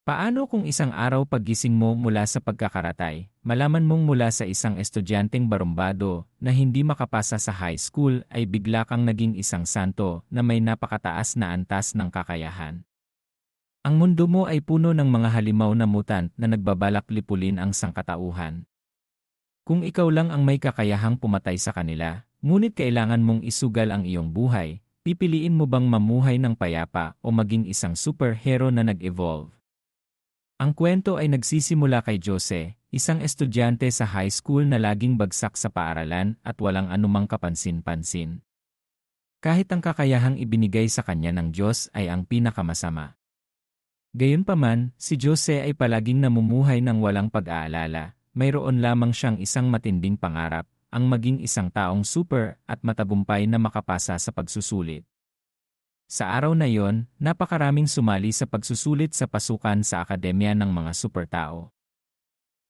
Paano kung isang araw paggising mo mula sa pagkakaratay, malaman mong mula sa isang estudyanteng barumbado na hindi makapasa sa high school ay bigla kang naging isang santo na may napakataas na antas ng kakayahan? Ang mundo mo ay puno ng mga halimaw na mutant na nagbabalak lipulin ang sangkatauhan. Kung ikaw lang ang may kakayahang pumatay sa kanila, ngunit kailangan mong isugal ang iyong buhay, pipiliin mo bang mamuhay ng payapa o maging isang superhero na nag-evolve? Ang kwento ay nagsisimula kay Jose, isang estudyante sa high school na laging bagsak sa paaralan at walang anumang kapansin-pansin. Kahit ang kakayahang ibinigay sa kanya ng Diyos ay ang pinakamasama. Gayunpaman, si Jose ay palaging namumuhay ng walang pag-aalala. Mayroon lamang siyang isang matinding pangarap, ang maging isang taong super at matagumpay na makapasa sa pagsusulit. Sa araw na iyon, napakaraming sumali sa pagsusulit sa pasukan sa akademya ng mga supertao.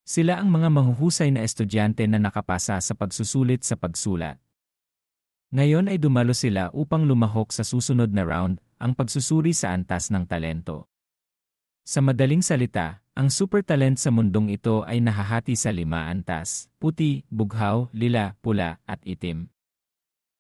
Sila ang mga mahuhusay na estudyante na nakapasa sa pagsusulit sa pagsulat. Ngayon ay dumalo sila upang lumahok sa susunod na round, ang pagsusuri sa antas ng talento. Sa madaling salita, ang super talent sa mundong ito ay nahahati sa 5 antas: puti, bughaw, lila, pula, at itim.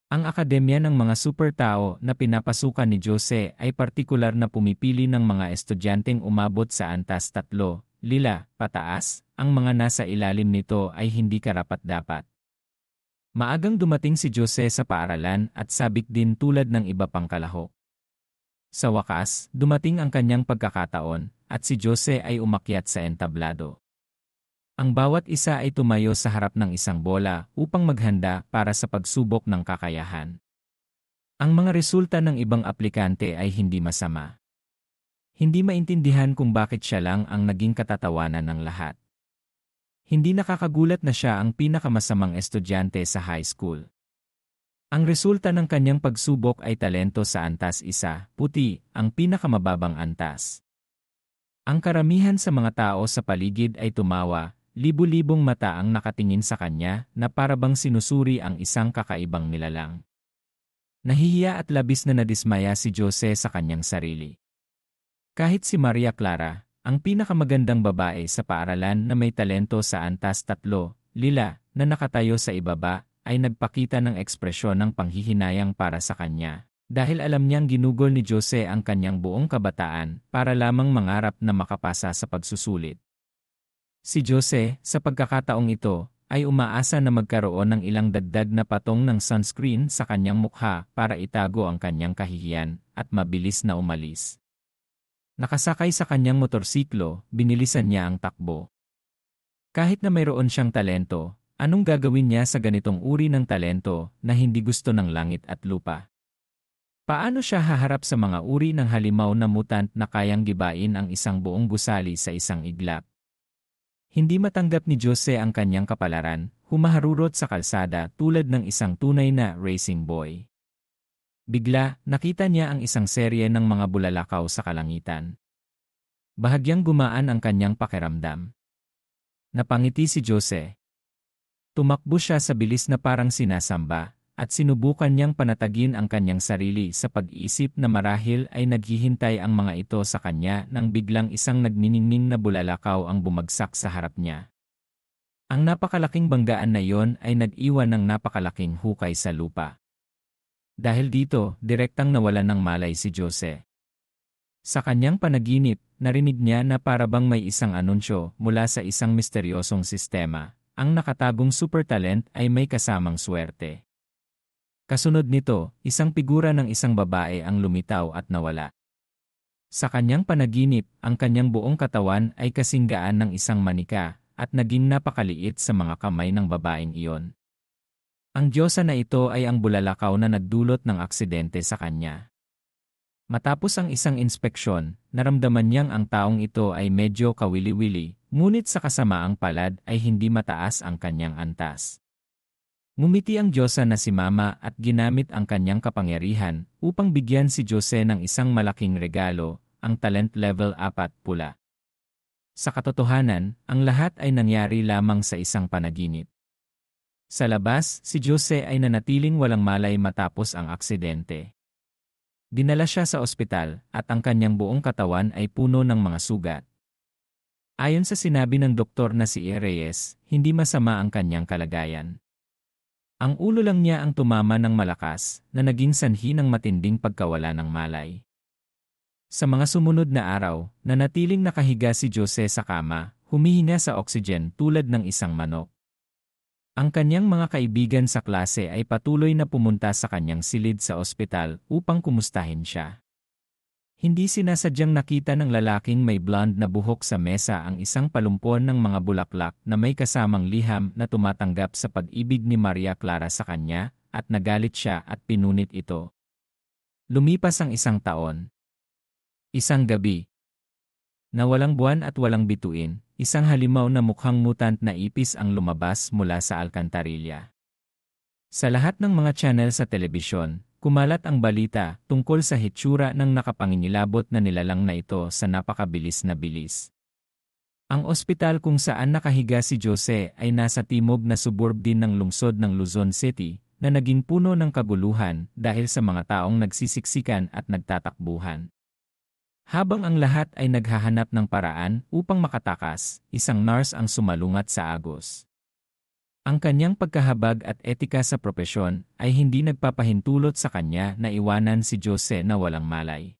Ang akademya ng mga supertao na pinapasukan ni Jose ay partikular na pumipili ng mga estudyanteng umabot sa antas 3, lila, pataas. Ang mga nasa ilalim nito ay hindi karapat-dapat. Maagang dumating si Jose sa paaralan at sabik din tulad ng iba pang kalahok. Sa wakas, dumating ang kanyang pagkakataon at si Jose ay umakyat sa entablado. Ang bawat isa ay tumayo sa harap ng isang bola upang maghanda para sa pagsubok ng kakayahan. Ang mga resulta ng ibang aplikante ay hindi masama. Hindi maintindihan kung bakit siya lang ang naging katatawanan ng lahat. Hindi nakakagulat na siya ang pinakamasamang estudyante sa high school. Ang resulta ng kanyang pagsubok ay talento sa antas 1, puti, ang pinakamababang antas. Ang karamihan sa mga tao sa paligid ay tumawa. Libu-libong mata ang nakatingin sa kanya na parabang sinusuri ang isang kakaibang nilalang. Nahihiya at labis na nadismaya si Jose sa kanyang sarili. Kahit si Maria Clara, ang pinakamagandang babae sa paaralan na may talento sa antas 3, lila, na nakatayo sa ibaba, ay nagpakita ng ekspresyon ng panghihinayang para sa kanya, dahil alam niyang ginugol ni Jose ang kanyang buong kabataan para lamang mangarap na makapasa sa pagsusulit. Si Jose, sa pagkakataong ito, ay umaasa na magkaroon ng ilang dagdag na patong ng sunscreen sa kanyang mukha para itago ang kanyang kahihiyan at mabilis na umalis. Nakasakay sa kanyang motorsiklo, binilisan niya ang takbo. Kahit na mayroon siyang talento, anong gagawin niya sa ganitong uri ng talento na hindi gusto ng langit at lupa? Paano siya haharap sa mga uri ng halimaw na mutant na kayang gibain ang isang buong gusali sa isang iglap? Hindi matanggap ni Jose ang kanyang kapalaran, humaharurot sa kalsada tulad ng isang tunay na racing boy. Bigla, nakita niya ang isang serye ng mga bulalakaw sa kalangitan. Bahagyang gumaan ang kanyang pakiramdam. Napangiti si Jose. Tumakbo siya sa bilis na parang sinasamba, at sinubukan niyang panatagin ang kanyang sarili sa pag-iisip na marahil ay naghihintay ang mga ito sa kanya nang biglang isang nagniningning na bulalakaw ang bumagsak sa harap niya. Ang napakalaking banggaan na iyon ay nag-iwan ng napakalaking hukay sa lupa. Dahil dito, direktang nawalan ng malay si Jose. Sa kanyang panaginip, narinig niya na parabang may isang anunsyo mula sa isang misteryosong sistema. Ang nakatagong supertalent ay may kasamang swerte. Kasunod nito, isang figura ng isang babae ang lumitaw at nawala. Sa kanyang panaginip, ang kanyang buong katawan ay kasinggaan ng isang manika at naging napakaliit sa mga kamay ng babaeng iyon. Ang diyosa na ito ay ang bulalakaw na nagdulot ng aksidente sa kanya. Matapos ang isang inspeksyon, naramdaman niyang ang taong ito ay medyo kawili-wili, ngunit sa kasamaang palad ay hindi mataas ang kanyang antas. Ngumiti ang diyosa na si Mama at ginamit ang kanyang kapangyarihan upang bigyan si Jose ng isang malaking regalo, ang talent level 4 pula. Sa katotohanan, ang lahat ay nangyari lamang sa isang panaginip. Sa labas, si Jose ay nanatiling walang malay matapos ang aksidente. Dinala siya sa ospital at ang kanyang buong katawan ay puno ng mga sugat. Ayon sa sinabi ng doktor na si Reyes, hindi masama ang kanyang kalagayan. Ang ulo lang niya ang tumama ng malakas na naging sanhi ng matinding pagkawala ng malay. Sa mga sumunod na araw, nanatiling nakahiga si Jose sa kama, humihinga sa oxygen tulad ng isang manok. Ang kanyang mga kaibigan sa klase ay patuloy na pumunta sa kanyang silid sa ospital upang kumustahin siya. Hindi sinasadyang nakita ng lalaking may blonde na buhok sa mesa ang isang palumpon ng mga bulaklak na may kasamang liham na tumatanggap sa pag-ibig ni Maria Clara sa kanya, at nagalit siya at pinunit ito. Lumipas ang isang taon. Isang gabi. Na walang buwan at walang bituin, isang halimaw na mukhang mutant na ipis ang lumabas mula sa alkantarilya. Sa lahat ng mga channel sa telebisyon, kumalat ang balita tungkol sa hitsura ng nakapangingilabot na nilalang na ito sa napakabilis na bilis. Ang ospital kung saan nakahiga si Jose ay nasa timog na suburb din ng lungsod ng Luzon City na naging puno ng kaguluhan dahil sa mga taong nagsisiksikan at nagtatakbuhan. Habang ang lahat ay naghahanap ng paraan upang makatakas, isang nurse ang sumalungat sa agos. Ang kanyang pagkahabag at etika sa propesyon ay hindi nagpapahintulot sa kanya na iwanan si Jose na walang malay.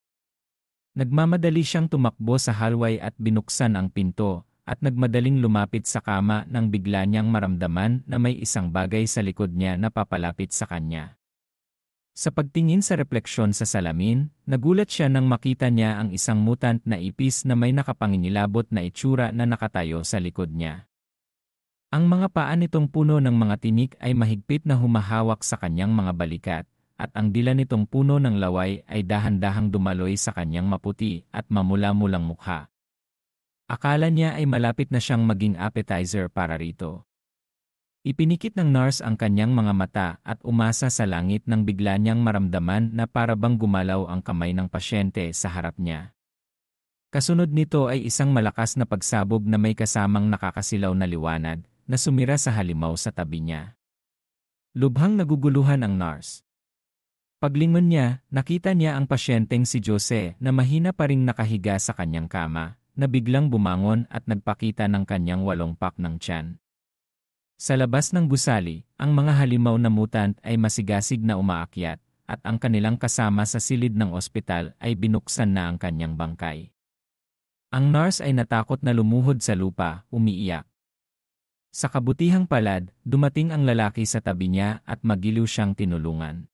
Nagmamadali siyang tumakbo sa hallway at binuksan ang pinto, at nagmadaling lumapit sa kama nang bigla niyang maramdaman na may isang bagay sa likod niya na papalapit sa kanya. Sa pagtingin sa refleksyon sa salamin, nagulat siya nang makita niya ang isang mutant na ipis na may nakapangingilabot na itsura na nakatayo sa likod niya. Ang mga paa nitong puno ng mga tinik ay mahigpit na humahawak sa kanyang mga balikat, at ang dila nitong puno ng laway ay dahan-dahang dumaloy sa kanyang maputi at mamula-mulang mukha. Akala niya ay malapit na siyang maging appetizer para rito. Ipinikit ng nurse ang kanyang mga mata at umasa sa langit nang bigla niyang maramdaman na para bang gumalaw ang kamay ng pasyente sa harap niya. Kasunod nito ay isang malakas na pagsabog na may kasamang nakakasilaw na liwanag na sumira sa halimaw sa tabi niya. Lubhang naguguluhan ang nurse. Paglingon niya, nakita niya ang pasyenteng si Jose na mahina pa ring nakahiga sa kanyang kama, na biglang bumangon at nagpakita ng kanyang 8 pack ng tiyan. Sa labas ng gusali, ang mga halimaw na mutant ay masigasig na umaakyat, at ang kanilang kasama sa silid ng ospital ay binuksan na ang kanyang bangkay. Ang nurse ay natakot na lumuhod sa lupa, umiiyak. Sa kabutihang palad, dumating ang lalaki sa tabi niya at magiliw siyang tinulungan.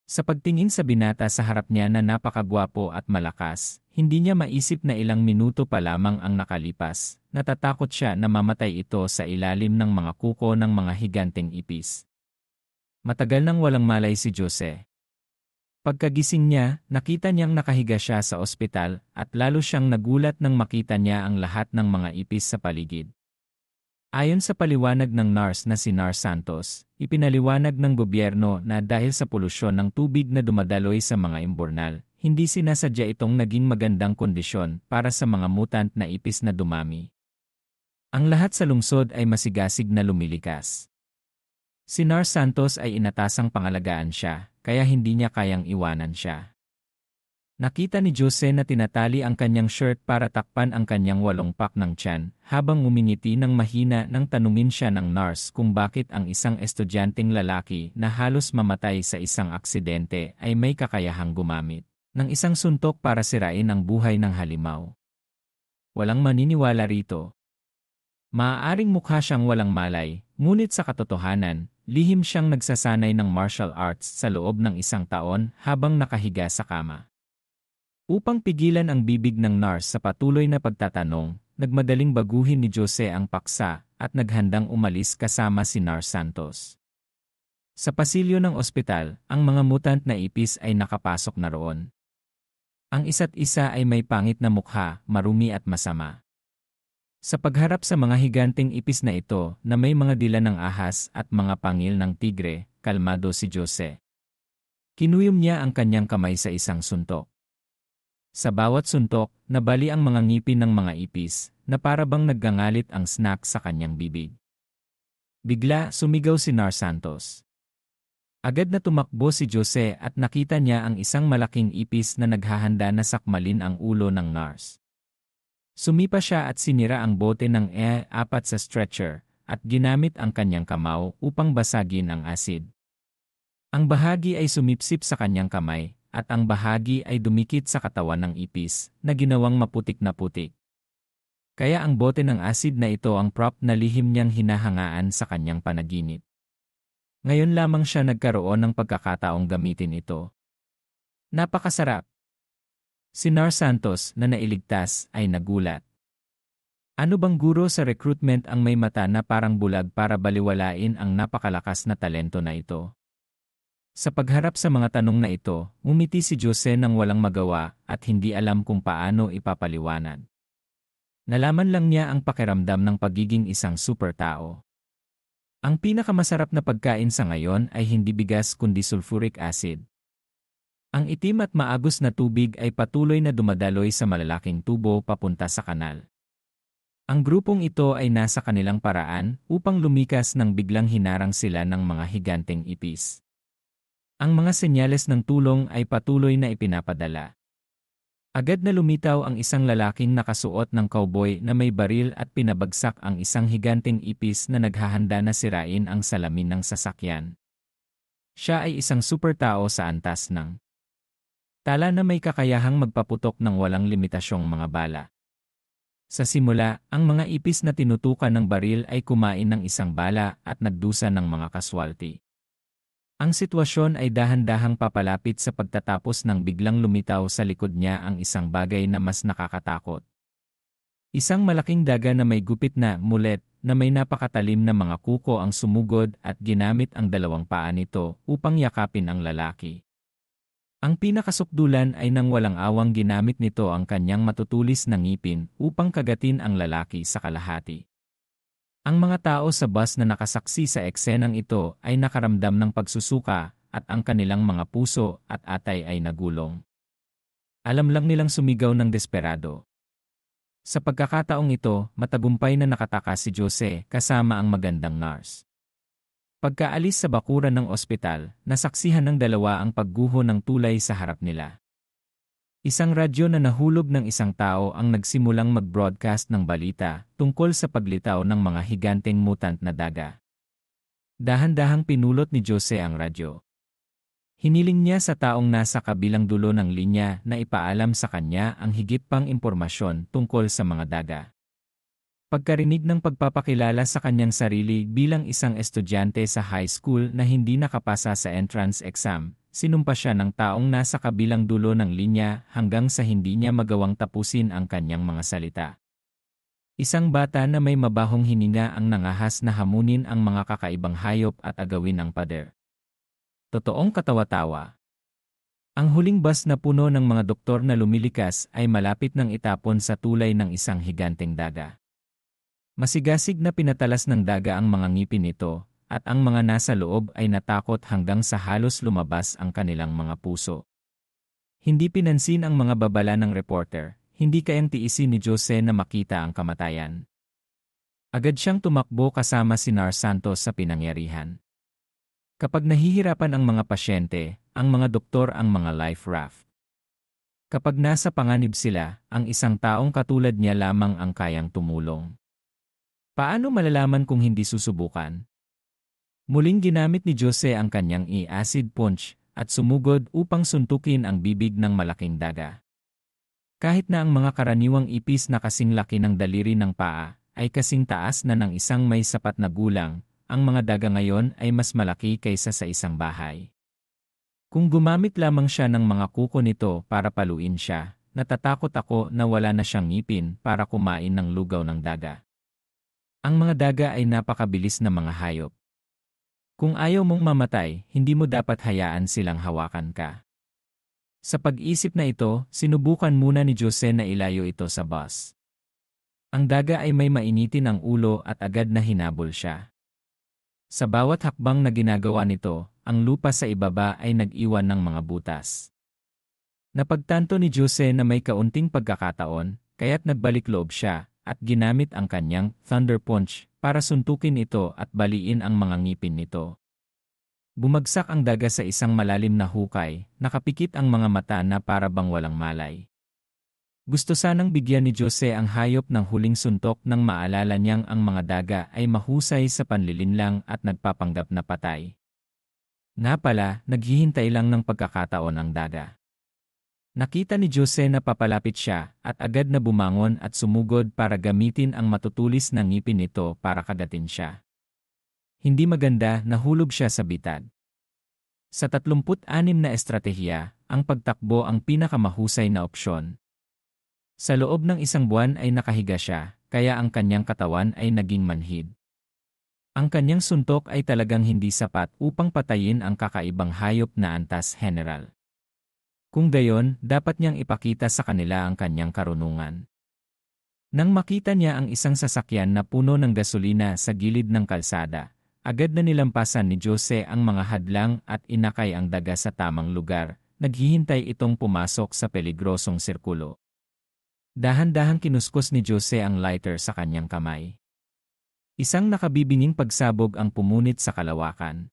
Sa pagtingin sa binata sa harap niya na napakagwapo at malakas, hindi niya maisip na ilang minuto pa lamang ang nakalipas. Natatakot siya na mamatay ito sa ilalim ng mga kuko ng mga higanteng ipis. Matagal nang walang malay si Jose. Pagkagising niya, nakita niyang nakahiga siya sa ospital at lalo siyang nagulat nang makita niya ang lahat ng mga ipis sa paligid. Ayon sa paliwanag ng nurse na si Nars Santos, ipinaliwanag ng gobyerno na dahil sa polusyon ng tubig na dumadaloy sa mga imburnal, hindi sinasadya itong naging magandang kondisyon para sa mga mutant na ipis na dumami. Ang lahat sa lungsod ay masigasig na lumilikas. Si Nars Santos ay inatasang pangalagaan siya, kaya hindi niya kayang iwanan siya. Nakita ni Jose na tinatali ang kanyang shirt para takpan ang kanyang 8 pack ng tiyan, habang ngumingiti ng mahina nang tanungin siya ng nurse kung bakit ang isang estudyanteng lalaki na halos mamatay sa isang aksidente ay may kakayahang gumamit ng isang suntok para sirain ang buhay ng halimaw. Walang maniniwala rito. Maaaring mukha siyang walang malay, ngunit sa katotohanan, lihim siyang nagsasanay ng martial arts sa loob ng 1 taon habang nakahiga sa kama. Upang pigilan ang bibig ng nurse sa patuloy na pagtatanong, nagmadaling baguhin ni Jose ang paksa at naghandang umalis kasama si Nars Santos. Sa pasilyo ng ospital, ang mga mutant na ipis ay nakapasok na roon. Ang isa't isa ay may pangit na mukha, marumi at masama. Sa pagharap sa mga higanteng ipis na ito na may mga dila ng ahas at mga pangil ng tigre, kalmado si Jose. Kinuyom niya ang kanyang kamay sa isang suntok. Sa bawat suntok, nabali ang mga ngipin ng mga ipis, na para bang naggangalit ang snack sa kanyang bibig. Bigla, sumigaw si Nars Santos. Agad na tumakbo si Jose at nakita niya ang isang malaking ipis na naghahanda na sakmalin ang ulo ng nurse. Sumipa siya at sinira ang bote ng E4 sa stretcher at ginamit ang kanyang kamao upang basagin ang asid. Ang bahagi ay sumipsip sa kanyang kamay at ang bahagi ay dumikit sa katawan ng ipis na ginawang maputik na putik. Kaya ang bote ng asid na ito ang prop na lihim niyang hinahangaan sa kanyang panaginip. Ngayon lamang siya nagkaroon ng pagkakataong gamitin ito. Napakasarap! Si Nar Santos na nailigtas ay nagulat. Ano bang guro sa recruitment ang may mata na parang bulag para baliwalain ang napakalakas na talento na ito? Sa pagharap sa mga tanong na ito, ngumiti si Jose nang walang magawa at hindi alam kung paano ipapaliwanag. Nalaman lang niya ang pakiramdam ng pagiging isang super tao. Ang pinakamasarap na pagkain sa ngayon ay hindi bigas kundi sulfuric acid. Ang itim at maagos na tubig ay patuloy na dumadaloy sa malalaking tubo papunta sa kanal. Ang grupong ito ay nasa kanilang paraan upang lumikas nang biglang hinarang sila ng mga higanteng ipis. Ang mga senyales ng tulong ay patuloy na ipinapadala. Agad na lumitaw ang isang lalaking nakasuot ng cowboy na may baril at pinabagsak ang isang higanteng ipis na naghahanda na sirain ang salamin ng sasakyan. Siya ay isang super tao sa antas ng tala na may kakayahang magpaputok ng walang limitasyong mga bala. Sa simula, ang mga ipis na tinutukan ng baril ay kumain ng isang bala at nagdusa ng mga kaswalti. Ang sitwasyon ay dahan-dahang papalapit sa pagtatapos nang biglang lumitaw sa likod niya ang isang bagay na mas nakakatakot. Isang malaking daga na may gupit na mulet na may napakatalim na mga kuko ang sumugod at ginamit ang dalawang paa nito upang yakapin ang lalaki. Ang pinakasukdulan ay nang walang awang ginamit nito ang kanyang matutulis na ngipin upang kagatin ang lalaki sa kalahati. Ang mga tao sa bus na nakasaksi sa eksenang ito ay nakaramdam ng pagsusuka at ang kanilang mga puso at atay ay nagulong. Alam lang nilang sumigaw ng desperado. Sa pagkakataong ito, matagumpay na nakatakas si Jose kasama ang magandang nurse. Pagkaalis sa bakuran ng ospital, nasaksihan ng dalawa ang pagguho ng tulay sa harap nila. Isang radyo na nahulog ng isang tao ang nagsimulang mag-broadcast ng balita tungkol sa paglitaw ng mga higanteng mutant na daga. Dahan-dahang pinulot ni Jose ang radyo. Hiniling niya sa taong nasa kabilang dulo ng linya na ipaalam sa kanya ang higit pang impormasyon tungkol sa mga daga. Pagkarinig ng pagpapakilala sa kanyang sarili bilang isang estudyante sa high school na hindi nakapasa sa entrance exam, sinumpa siya ng taong nasa kabilang dulo ng linya hanggang sa hindi niya magawang tapusin ang kanyang mga salita. Isang bata na may mabahong hininga ang nangahas na hamunin ang mga kakaibang hayop at agawin ang pader. Totoong katawa-tawa. Ang huling bus na puno ng mga doktor na lumilikas ay malapit nang itapon sa tulay ng isang higanteng daga. Masigasig na pinatalas ng daga ang mga ngipin nito, at ang mga nasa loob ay natakot hanggang sa halos lumabas ang kanilang mga puso. Hindi pinansin ang mga babala ng reporter, hindi kayang tiisin ni Jose na makita ang kamatayan. Agad siyang tumakbo kasama si Nar Santos sa pinangyarihan. Kapag nahihirapan ang mga pasyente, ang mga doktor ang mga life raft. Kapag nasa panganib sila, ang isang taong katulad niya lamang ang kayang tumulong. Paano malalaman kung hindi susubukan? Muling ginamit ni Jose ang kanyang acid punch at sumugod upang suntukin ang bibig ng malaking daga. Kahit na ang mga karaniwang ipis na kasing laki ng daliri ng paa ay kasing taas na ng isang may sapat na gulang, ang mga daga ngayon ay mas malaki kaysa sa isang bahay. Kung gumamit lamang siya ng mga kuko nito para paluin siya, natatakot ako na wala na siyang ngipin para kumain ng lugaw ng daga. Ang mga daga ay napakabilis na mga hayop. Kung ayaw mong mamatay, hindi mo dapat hayaan silang hawakan ka. Sa pag-isip na ito, sinubukan muna ni Jose na ilayo ito sa bus. Ang daga ay may mainitin ang ulo at agad na hinabol siya. Sa bawat hakbang na ginagawa nito, ang lupa sa ibaba ay nag-iwan ng mga butas. Napagtanto ni Jose na may kaunting pagkakataon, kaya't nagbalik loob siya at ginamit ang kanyang thunder punch para suntukin ito at baliin ang mga ngipin nito. Bumagsak ang daga sa isang malalim na hukay, nakapikit ang mga mata na para bang walang malay. Gusto sanang bigyan ni Jose ang hayop ng huling suntok nang maalala niyang ang mga daga ay mahusay sa panlilinlang at nagpapanggap na patay. Nga pala, naghihintay lang ng pagkakataon ang daga. Nakita ni Jose na papalapit siya at agad na bumangon at sumugod para gamitin ang matutulis na ngipin nito para kagatin siya. Hindi maganda, nahulog siya sa bitad. Sa 36 na estratehiya, ang pagtakbo ang pinakamahusay na opsyon. Sa loob ng isang buwan ay nakahiga siya, kaya ang kanyang katawan ay naging manhid. Ang kanyang suntok ay talagang hindi sapat upang patayin ang kakaibang hayop na antas general. Kung gayon, dapat niyang ipakita sa kanila ang kanyang karunungan. Nang makita niya ang isang sasakyan na puno ng gasolina sa gilid ng kalsada, agad na nilampasan ni Jose ang mga hadlang at inakay ang daga sa tamang lugar. Naghihintay itong pumasok sa peligrosong sirkulo. Dahan-dahang kinuskos ni Jose ang lighter sa kanyang kamay. Isang nakabibinging pagsabog ang pumunit sa kalawakan.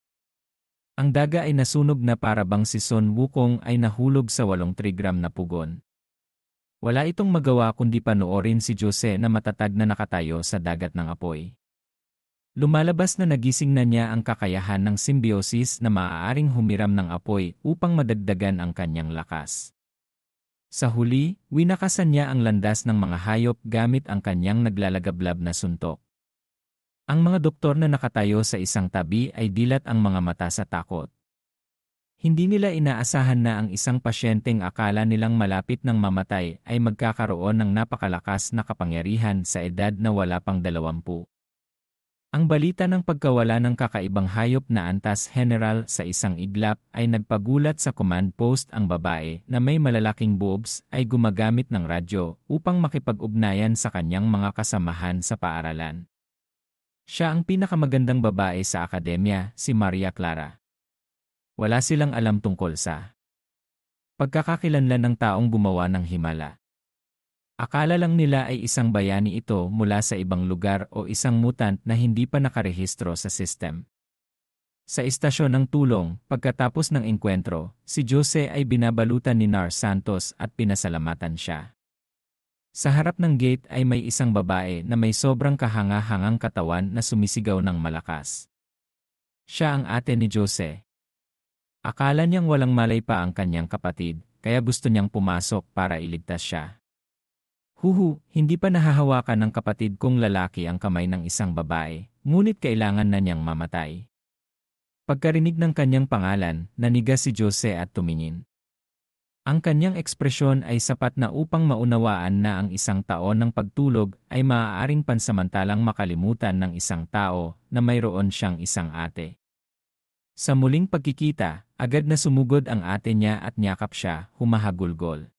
Ang daga ay nasunog na para bang si Son Wukong ay nahulog sa 8 trigram na pugon. Wala itong magawa kundi panoorin si Jose na matatag na nakatayo sa dagat ng apoy. Lumalabas na nagising na niya ang kakayahan ng symbiosis na maaaring humiram ng apoy upang madagdagan ang kanyang lakas. Sa huli, winakasan niya ang landas ng mga hayop gamit ang kanyang naglalagablab na suntok. Ang mga doktor na nakatayo sa isang tabi ay dilat ang mga mata sa takot. Hindi nila inaasahan na ang isang pasyenteng akala nilang malapit ng mamatay ay magkakaroon ng napakalakas na kapangyarihan sa edad na wala pang 20. Ang balita ng pagkawala ng kakaibang hayop na antas general sa isang iglap ay nagpagulat sa command post. Ang babae na may malalaking boobs ay gumagamit ng radyo upang makipag-ugnayan sa kanyang mga kasamahan sa paaralan. Siya ang pinakamagandang babae sa akademya, si Maria Clara. Wala silang alam tungkol sa pagkakakilanlan ng taong gumawa ng himala. Akala lang nila ay isang bayani ito mula sa ibang lugar o isang mutant na hindi pa nakarehistro sa system. Sa istasyon ng tulong, pagkatapos ng engkwentro, si Jose ay binabalutan ni Nar Santos at pinasalamatan siya. Sa harap ng gate ay may isang babae na may sobrang kahanga-hangang katawan na sumisigaw ng malakas. Siya ang ate ni Jose. Akala niyang walang malay pa ang kanyang kapatid, kaya gusto niyang pumasok para iligtas siya. Huhu, hindi pa nahahawakan ng kapatid kong lalaki ang kamay ng isang babae, ngunit kailangan na niyang mamatay. Pagkarinig ng kanyang pangalan, nanigas si Jose at tumingin. Ang kanyang ekspresyon ay sapat na upang maunawaan na ang isang taon ng pagtulog ay maaaring pansamantalang makalimutan ng isang tao na mayroon siyang isang ate. Sa muling pagkikita, agad na sumugod ang ate niya at niyakap siya, humahagulgol.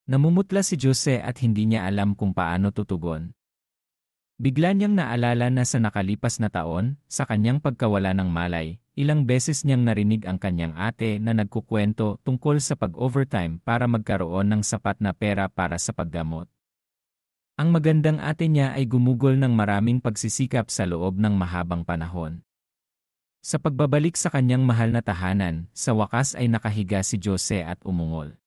Namumutla si Jose at hindi niya alam kung paano tutugon. Bigla niyang naalala na sa nakalipas na taon, sa kanyang pagkawala ng malay, ilang beses niyang narinig ang kanyang ate na nagkukwento tungkol sa pag-overtime para magkaroon ng sapat na pera para sa paggamot. Ang magandang ate niya ay gumugol ng maraming pagsisikap sa loob ng mahabang panahon. Sa pagbabalik sa kanyang mahal na tahanan, sa wakas ay nakahiga si Jose at umungol.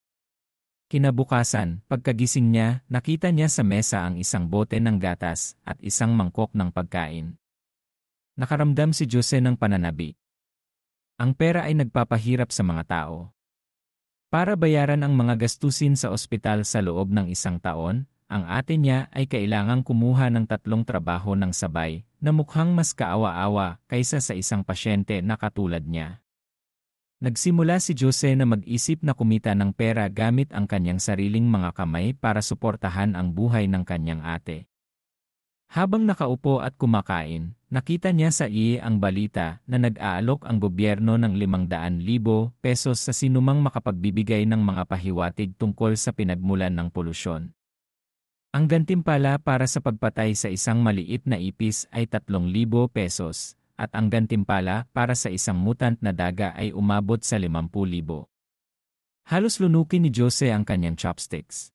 Kinabukasan, pagkagising niya, nakita niya sa mesa ang isang bote ng gatas at isang mangkok ng pagkain. Nakaramdam si Jose ng pananabi. Ang pera ay nagpapahirap sa mga tao. Para bayaran ang mga gastusin sa ospital sa loob ng isang taon, ang ate niya ay kailangang kumuha ng 3 trabaho ng sabay na mukhang mas kaawa-awa kaysa sa isang pasyente na katulad niya. Nagsimula si Jose na mag-isip na kumita ng pera gamit ang kanyang sariling mga kamay para suportahan ang buhay ng kanyang ate. Habang nakaupo at kumakain, nakita niya sa IE ang balita na nag-aalok ang gobyerno ng 500,000 pesos sa sinumang makapagbibigay ng mga pahiwatig tungkol sa pinagmulan ng polusyon. Ang gantimpala para sa pagpatay sa isang maliit na ipis ay 3,000 pesos. At ang gantimpala para sa isang mutant na daga ay umabot sa 50,000. Halos lunukin ni Jose ang kanyang chopsticks.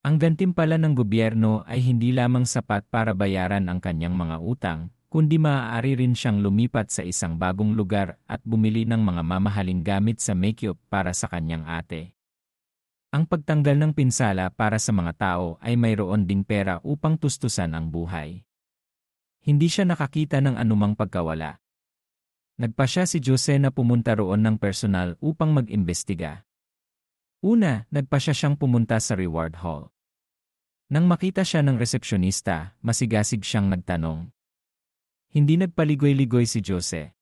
Ang gantimpala ng gobyerno ay hindi lamang sapat para bayaran ang kanyang mga utang, kundi maaari rin siyang lumipat sa isang bagong lugar at bumili ng mga mamahaling gamit sa makeup para sa kanyang ate. Ang pagtanggal ng pinsala para sa mga tao ay mayroon ding pera upang tustusan ang buhay. Hindi siya nakakita ng anumang pagkawala. Nagpasya si Jose na pumunta roon ng personal upang mag-imbestiga. Una, nagpasya siyang pumunta sa reward hall. Nang makita siya ng resepsyonista, masigasig siyang nagtanong. Hindi nagpaligoy-ligoy si Jose.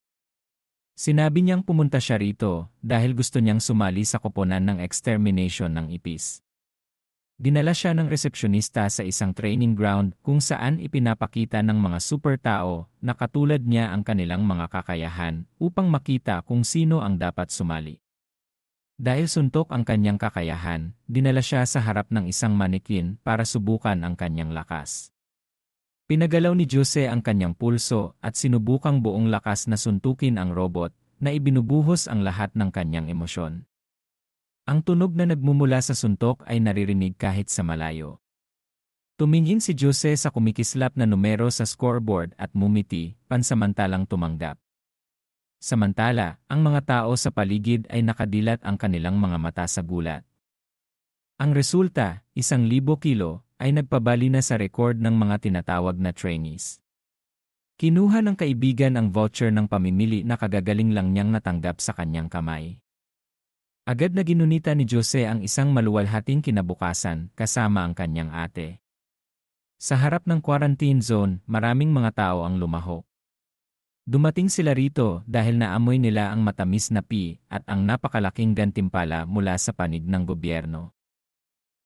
Sinabi niyang pumunta siya rito dahil gusto niyang sumali sa koponan ng extermination ng ipis. Dinala siya ng resepsyonista sa isang training ground kung saan ipinapakita ng mga super tao na katulad niya ang kanilang mga kakayahan upang makita kung sino ang dapat sumali. Dahil suntok ang kanyang kakayahan, dinala siya sa harap ng isang manikin para subukan ang kanyang lakas. Pinagalaw ni Jose ang kanyang pulso at sinubukang buong lakas na suntukin ang robot na ibinubuhos ang lahat ng kanyang emosyon. Ang tunog na nagmumula sa suntok ay naririnig kahit sa malayo. Tumingin si Jose sa kumikislap na numero sa scoreboard at mumiti, pansamantalang tumanggap. Samantala, ang mga tao sa paligid ay nakadilat ang kanilang mga mata sa gulat. Ang resulta, 1,000 kilo, ay nagpabali na sa record ng mga tinatawag na trainees. Kinuha ng kaibigan ang voucher ng pamimili na kagagaling lang niyang natanggap sa kanyang kamay. Agad na ginunita ni Jose ang isang maluwalhating kinabukasan kasama ang kanyang ate. Sa harap ng quarantine zone, maraming mga tao ang lumahok. Dumating sila rito dahil naamoy nila ang matamis na pi at ang napakalaking gantimpala mula sa panig ng gobyerno.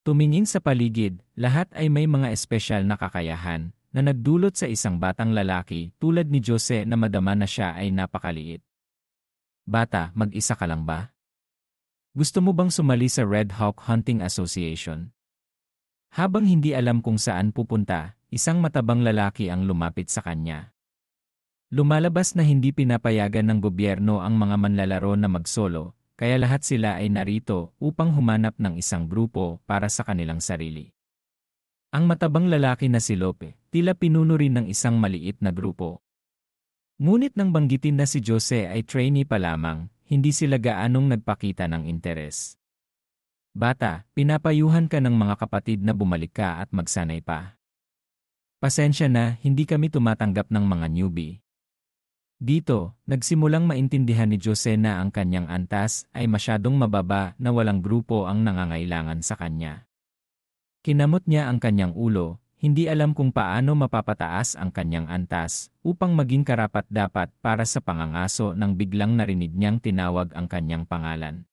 Tumingin sa paligid, lahat ay may mga espesyal na kakayahan na nagdulot sa isang batang lalaki tulad ni Jose na madama na siya ay napakaliit. Bata, mag-isa ka lang ba? Gusto mo bang sumali sa Red Hawk Hunting Association? Habang hindi alam kung saan pupunta, isang matabang lalaki ang lumapit sa kanya. Lumalabas na hindi pinapayagan ng gobyerno ang mga manlalaro na magsolo, kaya lahat sila ay narito upang humanap ng isang grupo para sa kanilang sarili. Ang matabang lalaki na si Lope, tila pinuno rin ng isang maliit na grupo. Ngunit nang banggitin na si Jose ay trainee pa lamang, hindi sila gaanong nagpakita ng interes. Bata, pinapayuhan ka ng mga kapatid na bumalik ka at magsanay pa. Pasensya na, hindi kami tumatanggap ng mga newbie. Dito, nagsimulang maintindihan ni Jose na ang kanyang antas ay masyadong mababa na walang grupo ang nangangailangan sa kanya. Kinamot niya ang kanyang ulo, hindi alam kung paano mapapataas ang kanyang antas upang maging karapat-dapat para sa pangangaso nang biglang narinig niyang tinawag ang kanyang pangalan.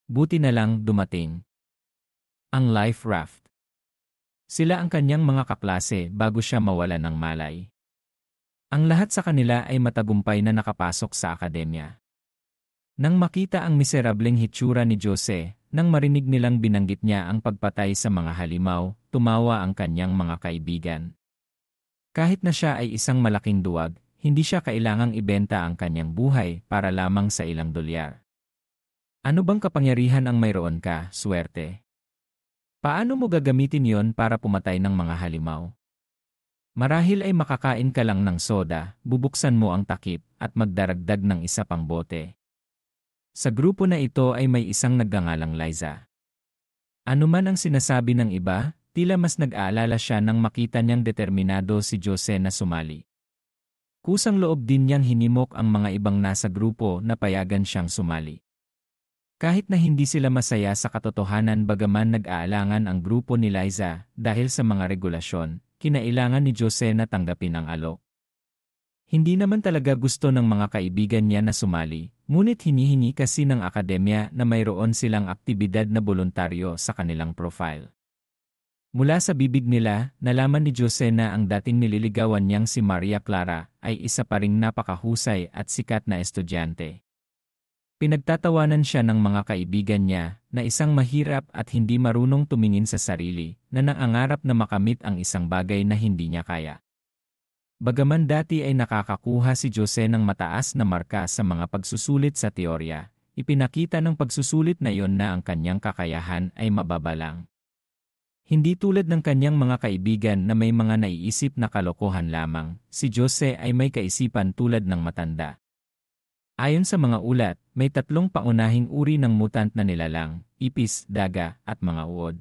Buti na lang dumating ang life raft. Sila ang kanyang mga kaklase bago siya mawalan ng malay. Ang lahat sa kanila ay matagumpay na nakapasok sa akademya. Nang makita ang miserableng hitsura ni Jose, nang marinig nilang binanggit niya ang pagpatay sa mga halimaw, tumawa ang kanyang mga kaibigan. Kahit na siya ay isang malaking duwag, hindi siya kailangang ibenta ang kanyang buhay para lamang sa ilang dolyar. Ano bang kapangyarihan ang mayroon ka, swerte? Paano mo gagamitin yon para pumatay ng mga halimaw? Marahil ay makakain ka lang ng soda, bubuksan mo ang takip, at magdaragdag ng isa pang bote. Sa grupo na ito ay may isang nagngangalang Liza. Ano man ang sinasabi ng iba, tila mas nag-aalala siya nang makita niyang determinado si Jose na sumali. Kusang loob din niyang hinimok ang mga ibang nasa grupo na payagan siyang sumali. Kahit na hindi sila masaya sa katotohanan bagaman nag-aalangan ang grupo ni Liza dahil sa mga regulasyon, kinailangan ni Jose na tanggapin ang alok. Hindi naman talaga gusto ng mga kaibigan niya na sumali, ngunit hinihingi kasi ng akademya na mayroon silang aktibidad na voluntaryo sa kanilang profile. Mula sa bibig nila, nalaman ni Jose na ang dating nililigawan niyang si Maria Clara ay isa pa ring napakahusay at sikat na estudyante. Pinagtatawanan siya ng mga kaibigan niya na isang mahirap at hindi marunong tumingin sa sarili na nangangarap na makamit ang isang bagay na hindi niya kaya. Bagaman dati ay nakakakuha si Jose ng mataas na marka sa mga pagsusulit sa teorya, ipinakita ng pagsusulit na iyon na ang kanyang kakayahan ay mababa lang. Hindi tulad ng kanyang mga kaibigan na may mga naiisip na kalokohan lamang, si Jose ay may kaisipan tulad ng matanda. Ayon sa mga ulat, may 3 pangunahing uri ng mutant na nilalang, ipis, daga, at mga uod.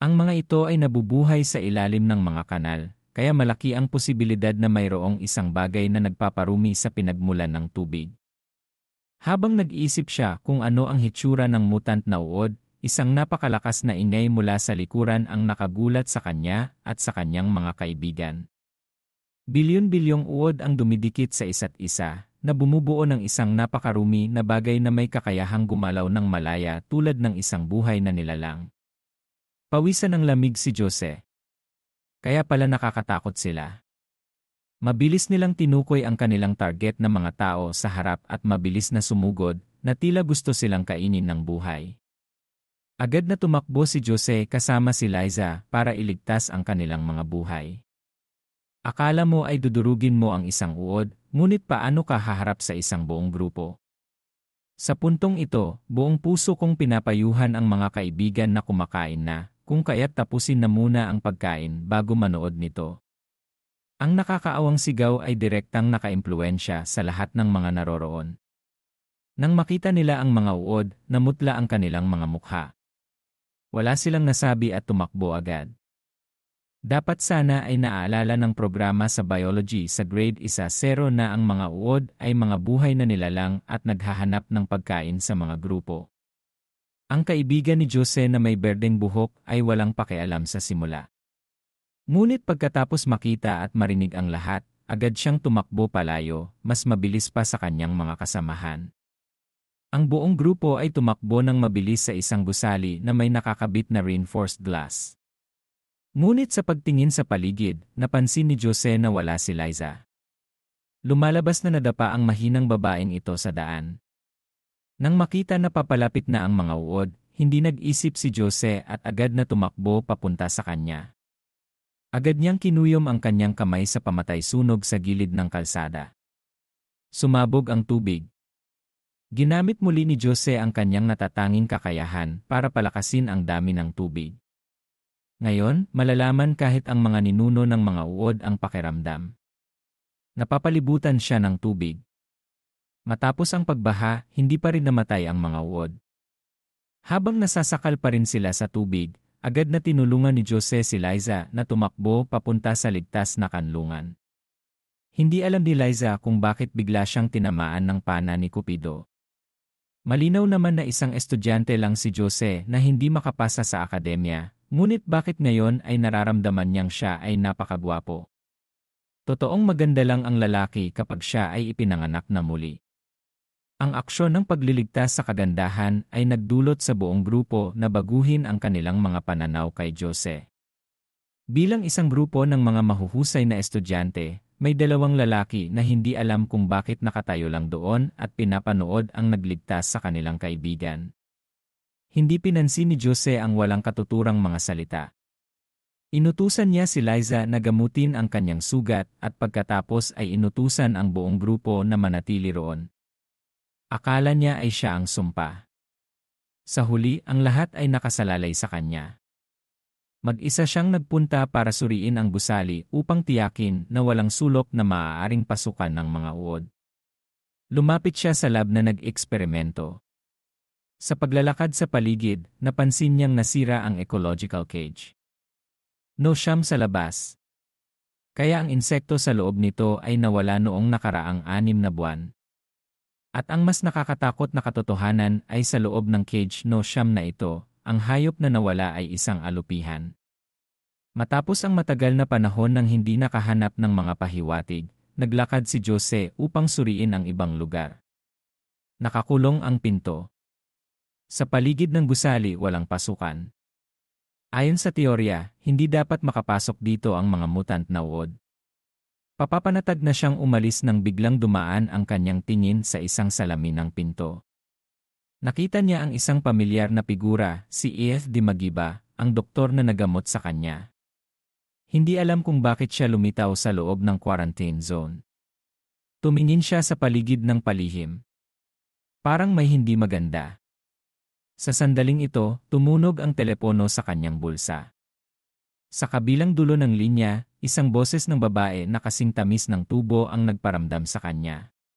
Ang mga ito ay nabubuhay sa ilalim ng mga kanal, kaya malaki ang posibilidad na mayroong isang bagay na nagpaparumi sa pinagmulan ng tubig. Habang nag-iisip siya kung ano ang hitsura ng mutant na uod, isang napakalakas na ingay mula sa likuran ang nakagulat sa kanya at sa kanyang mga kaibigan. Bilyon-bilyong uod ang dumidikit sa isa't isa, na bumubuo ng isang napakarumi na bagay na may kakayahang gumalaw ng malaya tulad ng isang buhay na nilalang. Pawisan ng lamig si Jose. Kaya pala nakakatakot sila. Mabilis nilang tinukoy ang kanilang target na mga tao sa harap at mabilis na sumugod na tila gusto silang kainin ng buhay. Agad na tumakbo si Jose kasama si Liza para iligtas ang kanilang mga buhay. Akala mo ay dudurugin mo ang isang uod, ngunit paano ka haharap sa isang buong grupo? Sa puntong ito, buong puso kong pinapayuhan ang mga kaibigan na kumakain na, kung kaya't tapusin na muna ang pagkain bago manood nito. Ang nakakaawang sigaw ay direktang nakaimpluwensya sa lahat ng mga naroroon. Nang makita nila ang mga uod, namutla ang kanilang mga mukha. Wala silang nasabi at tumakbo agad. Dapat sana ay naaalala ng programa sa biology sa grade 1-0 na ang mga uod ay mga buhay na nilalang at naghahanap ng pagkain sa mga grupo. Ang kaibigan ni Jose na may berdeng buhok ay walang pakialam sa simula. Ngunit pagkatapos makita at marinig ang lahat, agad siyang tumakbo palayo, mas mabilis pa sa kanyang mga kasamahan. Ang buong grupo ay tumakbo ng mabilis sa isang gusali na may nakakabit na reinforced glass. Ngunit sa pagtingin sa paligid, napansin ni Jose na wala si Liza. Lumalabas na nadapa ang mahinang babaeng ito sa daan. Nang makita na papalapit na ang mga uod, hindi nag-isip si Jose at agad na tumakbo papunta sa kanya. Agad niyang kinuyom ang kanyang kamay sa pamatay sunog sa gilid ng kalsada. Sumabog ang tubig. Ginamit muli ni Jose ang kanyang natatanging kakayahan para palakasin ang dami ng tubig. Ngayon, malalaman kahit ang mga ninuno ng mga uod ang pakiramdam. Napapalibutan siya ng tubig. Matapos ang pagbaha, hindi pa rin namatay ang mga uod. Habang nasasakal pa rin sila sa tubig, agad na tinulungan ni Jose si Liza na tumakbo papunta sa ligtas na kanlungan. Hindi alam ni Liza kung bakit bigla siyang tinamaan ng pana ni Cupido. Malinaw naman na isang estudyante lang si Jose na hindi makapasa sa akademya, ngunit bakit ngayon ay nararamdaman niyang siya ay napakagwapo? Totoong maganda lang ang lalaki kapag siya ay ipinanganak na muli. Ang aksyon ng pagliligtas sa kagandahan ay nagdulot sa buong grupo na baguhin ang kanilang mga pananaw kay Jose. Bilang isang grupo ng mga mahuhusay na estudyante, may 2 lalaki na hindi alam kung bakit nakatayo lang doon at pinapanood ang nagligtas sa kanilang kaibigan. Hindi pinansin ni Jose ang walang katuturang mga salita. Inutusan niya si Liza na gamutin ang kanyang sugat at pagkatapos ay inutusan ang buong grupo na manatili roon. Akala niya ay siya ang sumpa. Sa huli, ang lahat ay nakasalalay sa kanya. Mag-isa siyang nagpunta para suriin ang gusali upang tiyakin na walang sulok na maaaring pasukan ng mga uod. Lumapit siya sa lab na nag-eksperimento. Sa paglalakad sa paligid, napansin niyang nasira ang ecological cage. No siyam sa labas. Kaya ang insekto sa loob nito ay nawala noong nakaraang 6 na buwan. At ang mas nakakatakot na katotohanan ay sa loob ng cage no siyam na ito, ang hayop na nawala ay isang alupihan. Matapos ang matagal na panahon nang hindi nakahanap ng mga pahiwatig, naglakad si Jose upang suriin ang ibang lugar. Nakakulong ang pinto. Sa paligid ng gusali walang pasukan. Ayon sa teorya, hindi dapat makapasok dito ang mga mutant na uod. Papapanatag na siyang umalis nang biglang dumaan ang kanyang tingin sa isang salamin ng pinto. Nakita niya ang isang pamilyar na figura, si E.F. Di Magiba, ang doktor na nagamot sa kanya. Hindi alam kung bakit siya lumitaw sa loob ng quarantine zone. Tumingin siya sa paligid ng palihim. Parang may hindi maganda. Sa sandaling ito, tumunog ang telepono sa kanyang bulsa. Sa kabilang dulo ng linya, isang boses ng babae na kasing tamis ng tubo ang nagparamdam sa kanya.